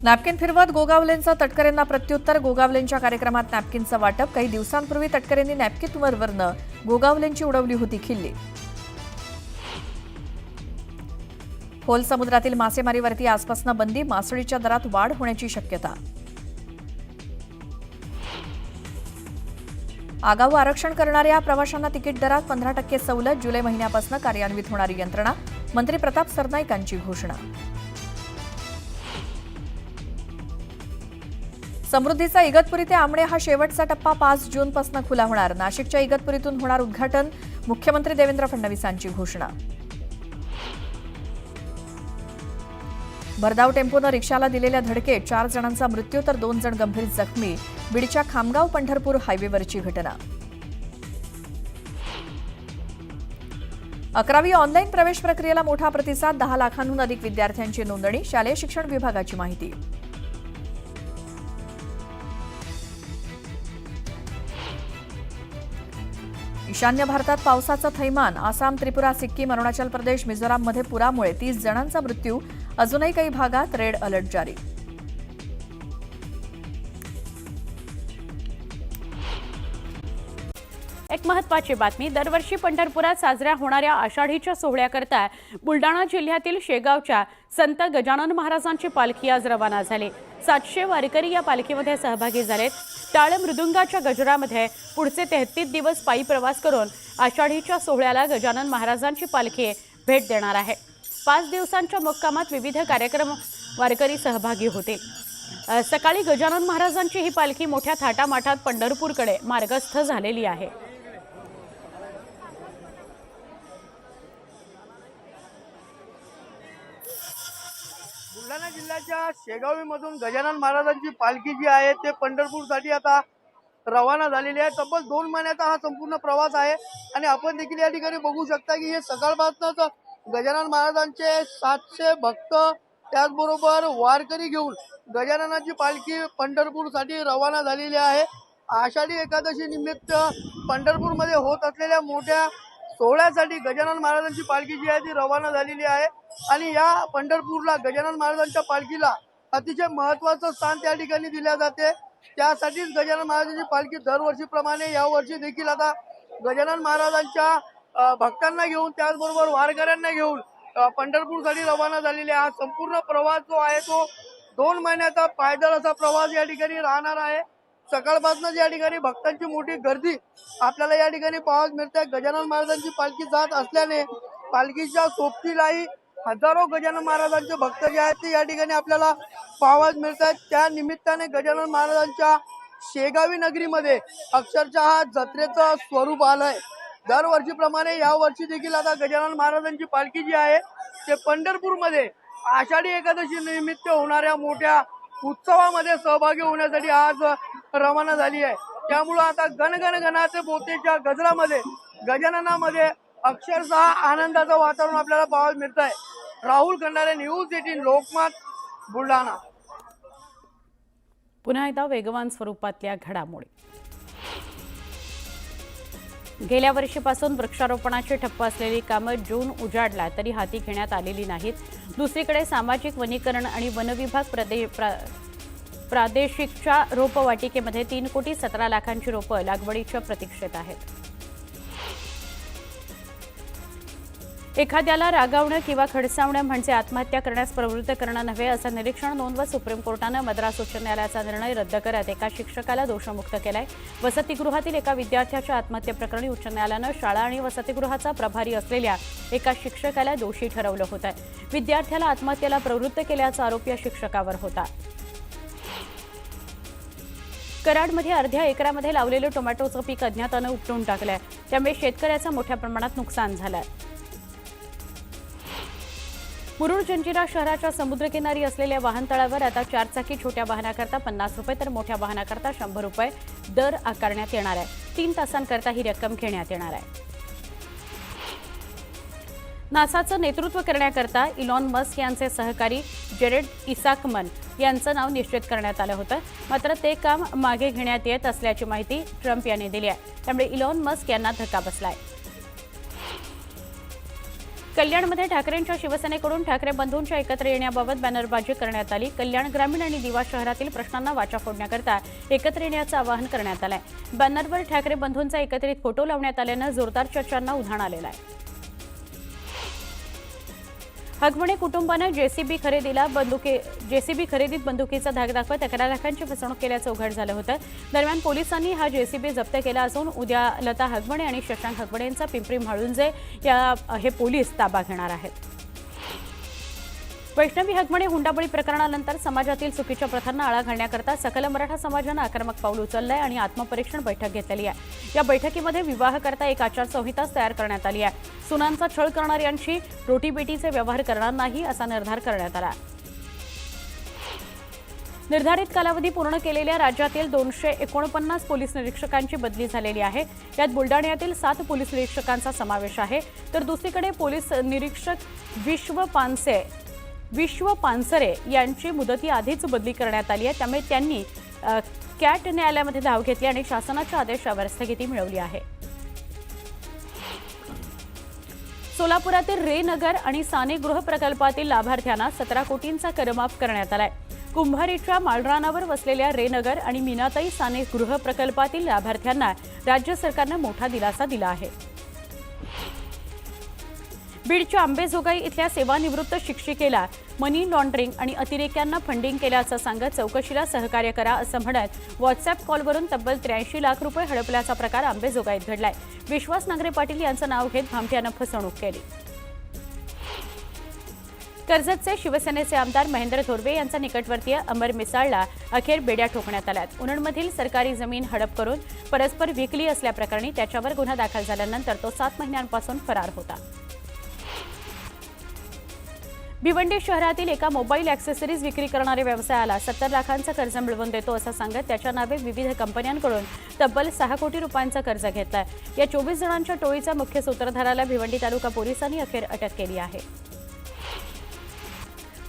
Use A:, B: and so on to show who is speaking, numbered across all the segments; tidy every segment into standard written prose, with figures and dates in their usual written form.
A: Napkin फिरवत गोगावलेंचं तटकरेंना प्रत्युत्तर. गोगावलेंच्या कार्यक्रमात नॅपकिनचं वाटप. काही दिवसांपूर्वी तटकरेंनी नॅपकिनवरनं गोगावलेंची उडवली होती खिल्ली. खोल समुद्रातील मासेमारीवरती आजपासून बंदी. मासळीच्या दरात वाढ होण्याची शक्यता. आगाऊ आरक्षण करणाऱ्या प्रवाशांना तिकीट दरात 15% सवलत. जुलै महिन्यापासून कार्यान्वित होणारी यंत्रणा. मंत्री प्रताप सरनाईकांची घोषणा. समृद्धीचा इगतपुरी ते आमणे हा शेवटचा टप्पा 5 जूनपासून खुला होणार. नाशिकच्या इगतपुरीतून होणार उद्घाटन. मुख्यमंत्री देवेंद्र फडणवीसांची घोषणा. भरधाव टेम्पोनं रिक्षाला दिलेल्या धडकेत 4 जणांचा मृत्यू तर 2 जण गंभीर जखमी. बीडच्या खामगाव पंढरपूर हायवेवरची घटना. 11वी ऑनलाईन प्रवेश प्रक्रियेला मोठा प्रतिसाद. 10 लाखांहून अधिक विद्यार्थ्यांची नोंदणी. शालेय शिक्षण विभागाची माहिती. ईशान्य भारतात पावसाचं थैमान. आसाम, त्रिपुरा, सिक्कीम, अरुणाचल प्रदेश, मिझोराममध्ये पुरामुळे 30 जणांचा मृत्यू. अजूनही काही भागात रेड अलर्ट जारी.
B: एक महत्त्वाची बातमी. दरवर्षी पंढरपुरात साजऱ्या होणाऱ्या आषाढीच्या सोहळ्याकरता बुलडाणा जिल्ह्यातील शेगावच्या संत गजानन महाराजांची पालखी आज रवाना झाली. 700 वारकरी या पालखीमध्ये सहभागी झालेत. टाळ मृदुंगाच्या गजरामध्ये पुढचे 33 दिवस पायी प्रवास करून आषाढीच्या सोहळ्याला गजानन महाराजांची पालखी भेट देणार आहे. 5 दिवसांच्या मुक्कामात विविध कार्यक्रम वारकरी सहभागी होतील. सकाळी गजानन महाराजांची ही पालखी मोठ्या थाटामाटात पंढरपूरकडे मार्गस्थ झालेली आहे.
C: बुलढाणा जिल्ह्याच्या शेगावीमधून गजानन महाराजांची पालखी जी आहे ते पंढरपूरसाठी आता रवाना झालेली आहे. तब्बल 2 महिन्याचा हा संपूर्ण प्रवास आहे आणि आपण देखील या ठिकाणी बघू शकता की हे सकाळपासूनच गजानन महाराजांचे 700 भक्त त्याचबरोबर वारकरी घेऊन गजाननाची पालखी पंढरपूरसाठी रवाना झालेली आहे. आषाढी एकादशी निमित्त पंढरपूरमध्ये होत असलेल्या मोठ्या सोहळ्यासाठी गजानन महाराजांची पालखी जी आहे ती रवाना झालेली आहे आणि या पंढरपूरला गजानन महाराजांच्या पालखीला अतिशय महत्त्वाचं स्थान त्या ठिकाणी दिले जाते. त्यासाठीच गजानन महाराजांची पालखी दरवर्षीप्रमाणे यावर्षी देखील आता गजानन महाराजांच्या भक्तांना घेऊन त्याचबरोबर वारकऱ्यांना घेऊन पंढरपूरसाठी रवाना झालेली आहे. हा संपूर्ण प्रवास जो आहे तो 2 महिन्याचा पायदळ असा प्रवास या ठिकाणी राहणार आहे. सकाळपासूनच या ठिकाणी भक्तांची मोठी गर्दी आपल्याला या ठिकाणी पाहायला मिळते. गजानन महाराजांची पालखी जात असल्याने पालखीच्या सोबतीलाही हजारो गजानन महाराजांचे भक्त जे आहेत ते या ठिकाणी आपल्याला पाहायला मिळतात. त्या निमित्ताने गजानन महाराजांच्या शेगावी नगरीमध्ये अक्षरशः जत्रेचं स्वरूप आलंय. दरवर्षीप्रमाणे या वर्षी देखील आता गजानन महाराजांची पालखी जी आहे ते पंढरपूरमध्ये आषाढी एकादशी निमित्त होणाऱ्या मोठ्या उत्सवामध्ये सहभागी होण्यासाठी आज रवाना झाली आहे. त्यामुळं आता गणगणगणाचे बोतेच्या गजरामध्ये गजाननामध्ये अक्षरशः आनंदाचं वातावरण आपल्याला पाहायला मिळत आहे. राहुल खंडारे, न्यूज 18 लोकमत, बुलढाणा.
B: पुन्हा एकदा वेगवान स्वरूपातल्या घडामोडी. गेल्या वर्षीपासून वृक्षारोपणाचे ठप्प असलेली कामं जून उजाडला तरी हाती घेण्यात आलेली नाहीत. दुसरीकडे सामाजिक वनीकरण आणि वनविभाग प्रादेशिकच्या रोपवाटिकेमध्ये 3 कोटी 17 लाखांची रोपं लागवडीच्या प्रतीक्षेत आहेत. एखाद्याला रागावणं किंवा खडसावणं म्हणजे आत्महत्या करण्यास प्रवृत्त करणं नव्हे असं निरीक्षण नोंदवत सुप्रीम कोर्टानं मद्रास उच्च न्यायालयाचा निर्णय रद्द करत एका शिक्षकाला दोषमुक्त केलाय. वसतिगृहातील एका विद्यार्थ्याच्या आत्महत्येप्रकरणी उच्च न्यायालयानं शाळा आणि वसतिगृहाचा प्रभारी असलेल्या एका शिक्षकाला दोषी ठरवलं होतं. विद्यार्थ्याला आत्महत्येला प्रवृत्त केल्याचा आरोप या शिक्षकावर होता. कराडमध्ये अर्ध्या एकरामध्ये लावलेलं टोमॅटोचं पीक अज्ञातानं उपटून टाकलंय. त्यामुळे शेतकऱ्याचं मोठ्या प्रमाणात नुकसान झालंय. मुरुड जंजिरा शहराच्या समुद्रकिनारी असलेल्या वाहनतळावर आता 4 चाकी छोट्या वाहनाकरता 50 रुपये तर मोठ्या वाहनाकरता 100 रुपये दर आकारण्यात येणार आहे. 3 तासांकरता ही रक्कम घेण्यात येणार आहे. नासाचं नेतृत्व करण्याकरता इलॉन मस्क यांचे सहकारी जेरेड इसाकमन यांचं नाव निश्चित करण्यात आलं होतं. मात्र ते काम मागे घेण्यात येत असल्याची माहिती ट्रम्प यांनी दिली आहे. त्यामुळे इलॉन मस्क यांना धक्का बसलाय. कल्याणमध्ये ठाकरेंच्या शिवसेनेकडून ठाकरे बंधूंच्या एकत्र येण्याबाबत बॅनरबाजी करण्यात आली। कल्याण ग्रामीण आणि दिवा शहरातील प्रश्नांना वाचा फोडण्याकरता एकत्र येण्याचं आवाहन करण्यात आलंय। बॅनरवर ठाकरे बंधूंचा एकत्रित फोटो लावण्यात आल्यानं जोरदार चर्चांना उधाण आलेलं आहे। हगवणे कुटुंबानं जेसीबी खरेदीत बंदुकीचा धाक दाखवत 11 लाखांची फसवणूक केल्याचं उघड झालं होतं। दरम्यान पोलिसांनी हा जेसीबी जप्त केला असून उद्या लता हगवणे आणि शशांक हगवणे यांचा पिंपरी म्हाळुंजे हे पोलीस ताबा घेणार आहेत। वैष्णवी हगवणे हुंडाबळी प्रकरणानंतर समाजातील चुकीच्या प्रथांना आळा घालण्याकरता सकल मराठा समाजानं आक्रमक पाऊल उचललंय आणि आत्मपरीक्षण बैठक घेतलेली आहे। या बैठकीमध्ये विवाहाकरता एक आचारसंहिताच तयार करण्यात आली आहे। सुनांचा छळ करणाऱ्यांशी रोटीबेटीचे व्यवहार करणार नाही असा निर्धार करण्यात आला। निर्धारित कालावधी पूर्ण केलेल्या राज्यातील 249 पोलीस निरीक्षकांची बदली झालेली आहे। यात बुलढाण्यातील 7 पोलीस निरीक्षकांचा समावेश आहे, तर दुसरीकडे पोलीस निरीक्षक विश्व पानसरे यांची मुदती आधीच बदली करण्यात आली आहे। त्यामुळे त्यांनी कॅट न्यायालयामध्ये धाव घेतली आणि शासनाच्या आदेशावर स्थगिती मिळवली आहे। सोलापुरातील रे नगर आणि साने गृह प्रकल्पातील लाभार्थ्यांना 17 कोटींचा करमाफ करण्यात आलाय। कुंभारीच्या माळरानावर वसलेल्या रे नगर आणि मीनाताई साने गृह प्रकल्पातील लाभार्थ्यांना राज्य सरकारनं मोठा दिलासा दिला आहे। बीडच्या अंबेजोगाई इथल्या सेवानिवृत्त शिक्षिकेला मनी लॉन्ड्रिंग आणि अतिरेक्यांना फंडिंग केल्याचं सांगत चौकशीला सहकार्य करा असं म्हणत व्हॉट्सअॅप कॉलवरून तब्बल 83 लाख रुपये हडपल्याचा प्रकार अंबेजोगाईत घडलाय। विश्वास नांगरे पाटील यांचं नाव घेत भामट्यानं फसवणूक केली। कर्जतचे शिवसेनेचे आमदार महेंद्र थोरवे यांचा निकटवर्तीय अमर मिसाळला अखेर बेड्या ठोकण्यात आल्यात। उरणमधील सरकारी जमीन हडप करून परस्पर विकली असल्याप्रकरणी त्याच्यावर गुन्हा दाखल झाल्यानंतर तो 7 महिन्यांपासून फरार होता। भिवंडी शहरातील एका मोबाईल ॲक्सेसरीज विक्री करणाऱ्या व्यवसायाला 70 लाखांचं कर्ज मिळवून देतो असं सांगत त्याच्या नावे विविध कंपन्यांकडून तब्बल 6 कोटी रुपयांचं कर्ज घेतलंय। या 24 जणांच्या टोळीचा मुख्य सूत्रधाराला भिवंडी तालुका पोलिसांनी अखेर अटक केली आहे।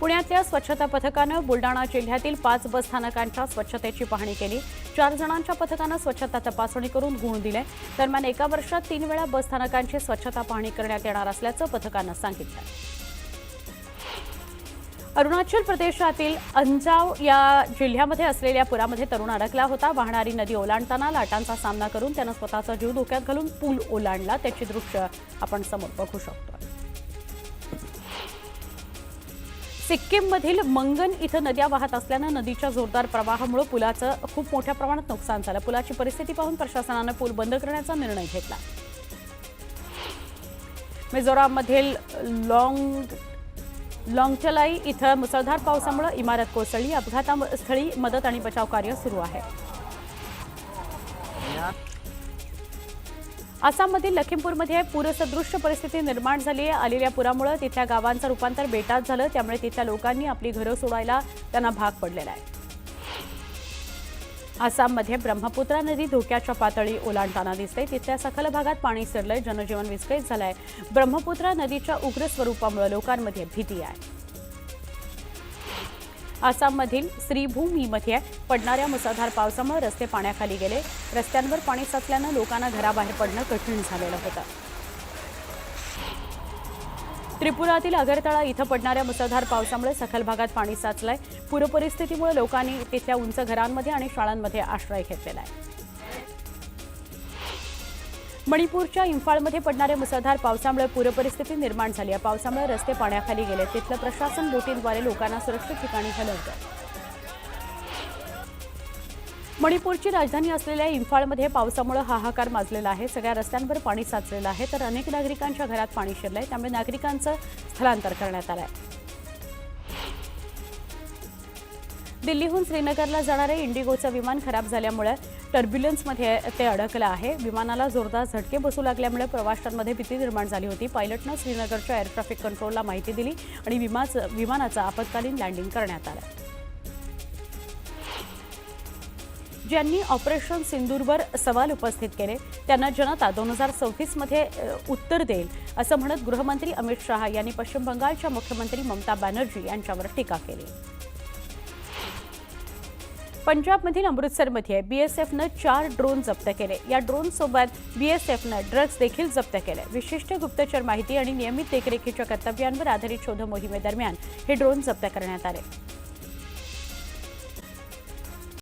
B: पुण्यातल्या स्वच्छता पथकानं बुलडाणा जिल्ह्यातील 5 बस स्थानकांच्या स्वच्छतेची पाहणी केली। 4 जणांच्या पथकानं स्वच्छता तपासणी करून गुण दिले। दरम्यान एका वर्षात 3 वेळा बस स्थानकांची स्वच्छता पाहणी करण्यात येणार असल्याचं पथकानं सांगितलं। अरुणाचल प्रदेशातील अंजाव या जिल्ह्यामध्ये असलेल्या पुरामध्ये तरुण अडकला होता। वाहणारी नदी ओलांडताना लाटांचा सामना करून त्यानं स्वतःचा जीव धोक्यात घालून पूल ओलांडला। त्याची दृश्य आपण समोर बघू शकतो। सिक्कीममधील मंगन इथं नद्या वाहत असल्यानं नदीच्या जोरदार प्रवाहामुळे पुलाचं खूप मोठ्या प्रमाणात नुकसान झालं। पुलाची परिस्थिती पाहून प्रशासनानं पूल बंद करण्याचा निर्णय घेतला। मिझोराममधील लॉंगचलाई इथं मुसळधार पावसामुळे इमारत कोसळली। अपघातस्थळी मदत आणि बचाव कार्य सुरू आहे। आसाममधील लखीमपूरमध्ये पूरसदृश्य परिस्थिती निर्माण झाली आहे। आलेल्या पुरामुळे तिथल्या गावांचं रूपांतर बेटात झालं, त्यामुळे तिथल्या लोकांनी आपली घरं सोडायला त्यांना भाग पडलेला आहे। आसाममध्ये ब्रह्मपुत्रा नदी धोक्याच्या पातळी ओलांडताना दिसते। तिथल्या सखल भागात पाणी शिरलंय, जनजीवन विस्कळीत झालंय। ब्रह्मपुत्रा नदीच्या उग्र स्वरूपामुळे लोकांमध्ये भीती आहे। आसाममधील श्रीभूमीमध्ये पडणाऱ्या मुसळधार पावसामुळे रस्ते पाण्याखाली गेले। रस्त्यांवर पाणी साचल्यानं लोकांना घराबाहेर पडणं कठीण झालेलं होतं। त्रिपुरातील अगरतळा इथं पडणाऱ्या मुसळधार पावसामुळे सखल भागात पाणी साचलंय। पूरपरिस्थितीमुळे लोकांनी तिथल्या उंच घरांमध्ये आणि शाळांमध्ये आश्रय घेतलेला आहे। मणिपूरच्या इम्फाळमध्ये पडणाऱ्या मुसळधार पावसामुळे पूरपरिस्थिती निर्माण झाली आहे। पावसामुळे रस्ते पाण्याखाली गेले। तिथलं प्रशासन बोटींद्वारे लोकांना सुरक्षित ठिकाणी हलवतं। मणिपूरची राजधानी असलेल्या इम्फाळमध्ये पावसामुळे हाहाकार माजलेला आहे। सगळ्या रस्त्यांवर पाणी साचलेलं आहे, तर अनेक नागरिकांच्या घरात पाणी शिरलंय, त्यामुळे नागरिकांचं स्थलांतर करण्यात आलंय। दिल्लीहून श्रीनगरला जाणारे इंडिगोचं विमान खराब झाल्यामुळे टर्ब्युलन्समध्ये ते अडकलं आहे। विमानाला जोरदार झटके बसू लागल्यामुळे प्रवाशांमध्ये भीती निर्माण झाली होती। पायलटनं श्रीनगरच्या एअर ट्रॅफिक कंट्रोलला माहिती दिली आणि विमानाचं आपत्कालीन लँडिंग करण्यात आलं। ज्यांनी ऑपरेशन सिंदूरवर सवाल उपस्थित केले त्यांना जनता 2034 मध्ये उत्तर देईल असं म्हणत गृहमंत्री अमित शहा यांनी पश्चिम बंगालच्या मुख्यमंत्री ममता बॅनर्जी यांच्यावर टीका केली। पंजाबमधील अमृतसरमध्ये बीएसएफनं 4 ड्रोन जप्त केले। या ड्रोनसोबत बीएसएफनं ड्रग्ज देखील जप्त केले। विशिष्ट गुप्तचर माहिती आणि नियमित देखरेखीच्या कर्तव्यांवर आधारित शोध मोहिमेदरम्यान हे ड्रोन जप्त करण्यात आले।